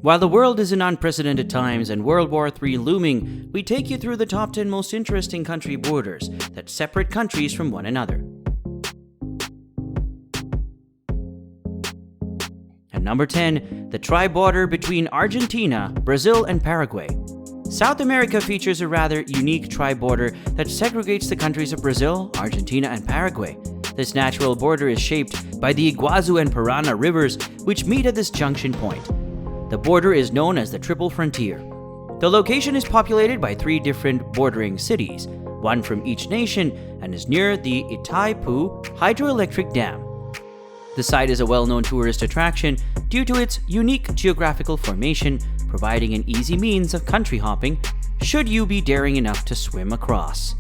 While the world is in unprecedented times and World War III looming, we take you through the top 10 most interesting country borders that separate countries from one another. At number 10, the tri-border between Argentina, Brazil, and Paraguay. South America features a rather unique tri-border that segregates the countries of Brazil, Argentina, and Paraguay. This natural border is shaped by the Iguazu and Parana rivers, which meet at this junction point. The border is known as the Triple Frontier. The location is populated by 3 different bordering cities, one from each nation, and is near the Itaipu hydroelectric dam. The site is a well-known tourist attraction due to its unique geographical formation, providing an easy means of country hopping should you be daring enough to swim across.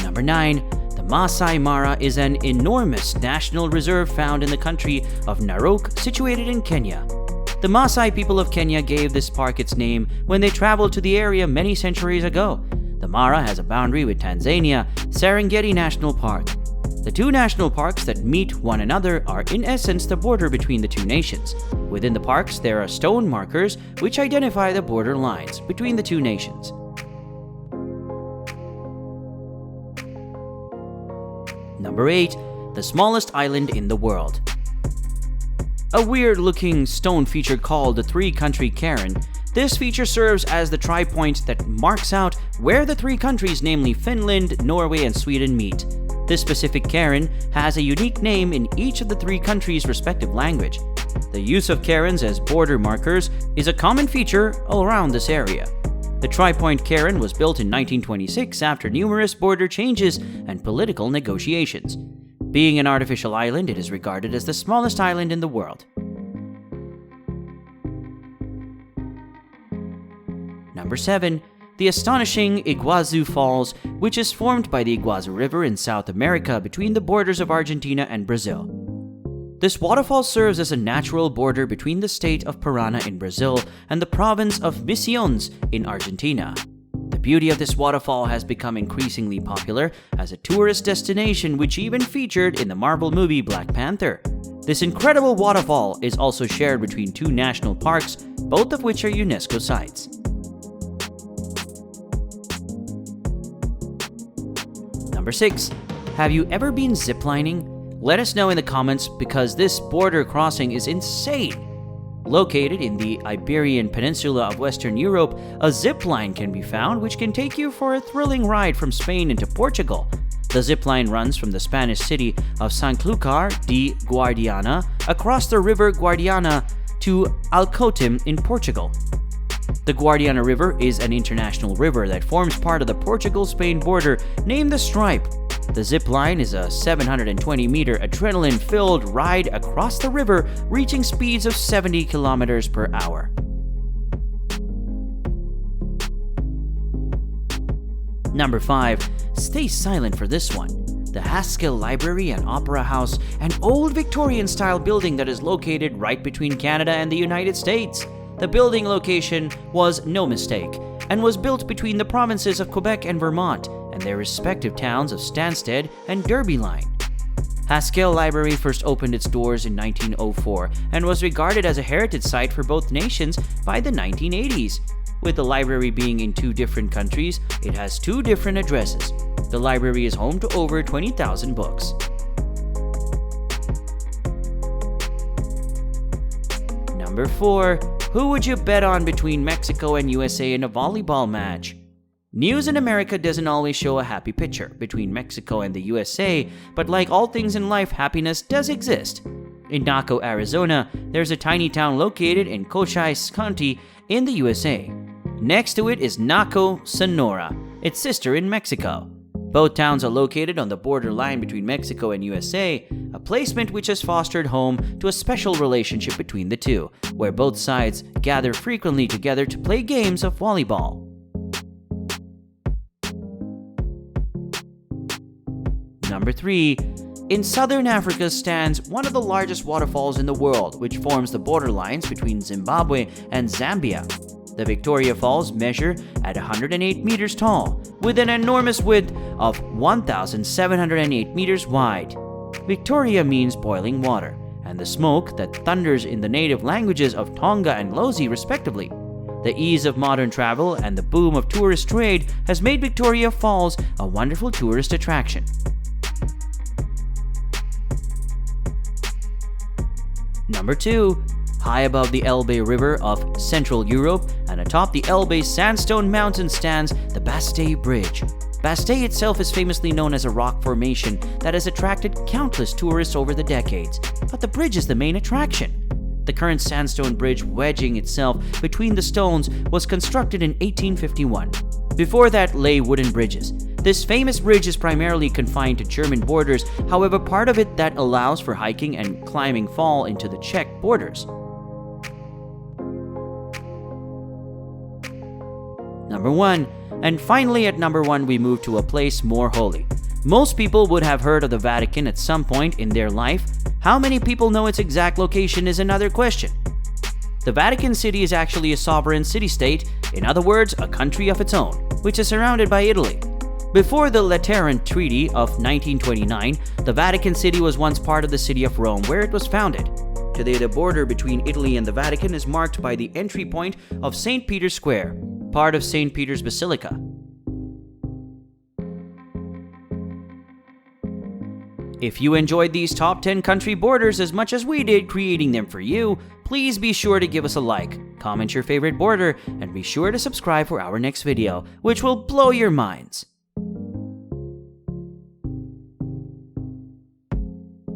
Number 9. The Masai Mara is an enormous national reserve found in the country of Narok, situated in Kenya. The Maasai people of Kenya gave this park its name when they traveled to the area many centuries ago. The Mara has a boundary with Tanzania, Serengeti National Park. The 2 national parks that meet one another are in essence the border between the 2 nations. Within the parks, there are stone markers which identify the border lines between the 2 nations. Number 8. The smallest island in the world. A weird-looking stone feature called the Three-Country Cairn. This feature serves as the tri-point that marks out where the 3 countries, namely Finland, Norway, and Sweden, meet. This specific cairn has a unique name in each of the 3 countries' respective language. The use of cairns as border markers is a common feature all around this area. The tri-point cairn was built in 1926 after numerous border changes and political negotiations. Being an artificial island, it is regarded as the smallest island in the world. Number 7. The astonishing Iguazu Falls, which is formed by the Iguazu River in South America between the borders of Argentina and Brazil. This waterfall serves as a natural border between the state of Parana in Brazil and the province of Misiones in Argentina. The beauty of this waterfall has become increasingly popular as a tourist destination, which even featured in the Marvel movie Black Panther. This incredible waterfall is also shared between 2 national parks, both of which are UNESCO sites. Number 6. Have you ever been ziplining? Let us know in the comments because this border crossing is insane. Located in the Iberian Peninsula of Western Europe, a zip line can be found which can take you for a thrilling ride from Spain into Portugal. The zip line runs from the Spanish city of Sanlúcar de Guadiana across the river Guadiana to Alcotim in Portugal. The Guadiana River is an international river that forms part of the Portugal-Spain border named the Stripe. The zip line is a 720-meter adrenaline-filled ride across the river, reaching speeds of 70 kilometers per hour. Number 5. Stay silent for this one. The Haskell Library and Opera House, an old Victorian-style building that is located right between Canada and the United States. The building location was no mistake and was built between the provinces of Quebec and Vermont and their respective towns of Stansted and Derbyline. Haskell Library first opened its doors in 1904 and was regarded as a heritage site for both nations by the 1980s. With the library being in 2 different countries, it has 2 different addresses. The library is home to over 20,000 books. Number 4. Who would you bet on between Mexico and USA in a volleyball match? News in America doesn't always show a happy picture between Mexico and the USA, but like all things in life, happiness does exist. In Naco, Arizona, there's a tiny town located in Cochise County in the USA. Next to it is Naco, Sonora, its sister in Mexico. Both towns are located on the border line between Mexico and USA, a placement which has fostered home to a special relationship between the two, where both sides gather frequently together to play games of volleyball. Number 3. In southern Africa stands one of the largest waterfalls in the world, which forms the borderlines between Zimbabwe and Zambia. The Victoria Falls measure at 108 meters tall, with an enormous width of 1,708 meters wide. Victoria means boiling water, and the smoke that thunders in the native languages of Tonga and Lozi, respectively. The ease of modern travel and the boom of tourist trade has made Victoria Falls a wonderful tourist attraction. Number 2. High above the Elbe River of Central Europe and atop the Elbe sandstone mountain stands the Bastei Bridge. Bastei itself is famously known as a rock formation that has attracted countless tourists over the decades, but the bridge is the main attraction. The current sandstone bridge wedging itself between the stones was constructed in 1851. Before that lay wooden bridges. This famous bridge is primarily confined to German borders, however part of it that allows for hiking and climbing fall into the Czech borders. Number 1. And finally at number 1 we move to a place more holy. Most people would have heard of the Vatican at some point in their life. How many people know its exact location is another question. The Vatican City is actually a sovereign city-state, in other words, a country of its own, which is surrounded by Italy. Before the Lateran Treaty of 1929, the Vatican City was once part of the city of Rome, where it was founded. Today, the border between Italy and the Vatican is marked by the entry point of St. Peter's Square, part of St. Peter's Basilica. If you enjoyed these top 10 country borders as much as we did creating them for you, please be sure to give us a like, comment your favorite border, and be sure to subscribe for our next video, which will blow your minds.